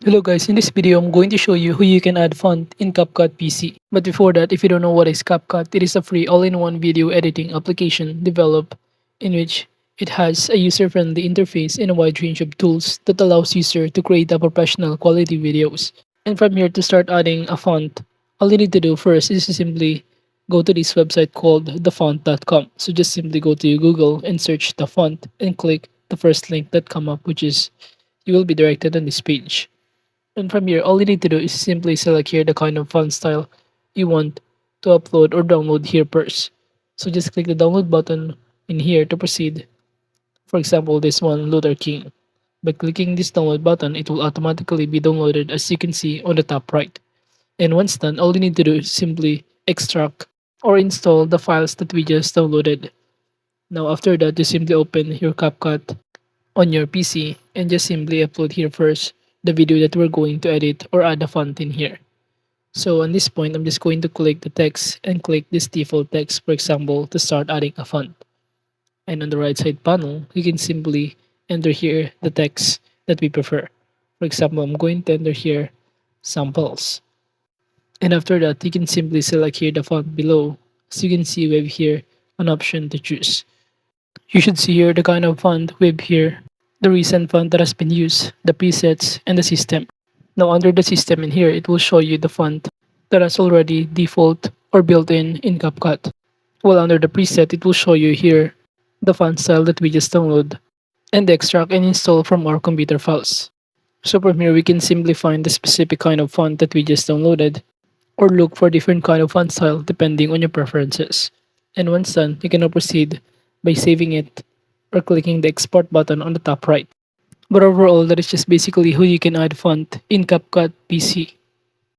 Hello guys, in this video I'm going to show you how you can add font in CapCut PC. But before that, if you don't know what is CapCut, it is a free all-in-one video editing application developed in which it has a user-friendly interface and a wide range of tools that allows user to create a professional quality videos. And from here to start adding a font, all you need to do first is to simply go to this website called thefont.com. So just simply go to Google and search the font and click the first link that come up, which is you will be directed on this page. And from here, all you need to do is simply select here the kind of font style you want to upload or download here first. So just click the download button in here to proceed. For example, this one, Luther King. By clicking this download button, it will automatically be downloaded as you can see on the top right. And once done, all you need to do is simply extract or install the files that we just downloaded. Now after that, you simply open your CapCut on your PC and just simply upload here first the video that we're going to edit or add a font in here. So on this point, I'm just going to click the text and click this default text, for example, to start adding a font. And on the right side panel, you can simply enter here the text that we prefer. For example, I'm going to enter here samples. And after that, you can simply select here the font below. So you can see we have here an option to choose. You should see here the kind of font we have here, the recent font that has been used, the presets, and the system. Now under the system in here, it will show you the font that has already default or built in CapCut. While under the preset, it will show you here the font style that we just download and extract and install from our computer files. So from here, we can simply find the specific kind of font that we just downloaded or look for different kind of font style depending on your preferences. And once done, you can now proceed by saving it or clicking the export button on the top right. But overall, that is just basically how you can add font in CapCut PC.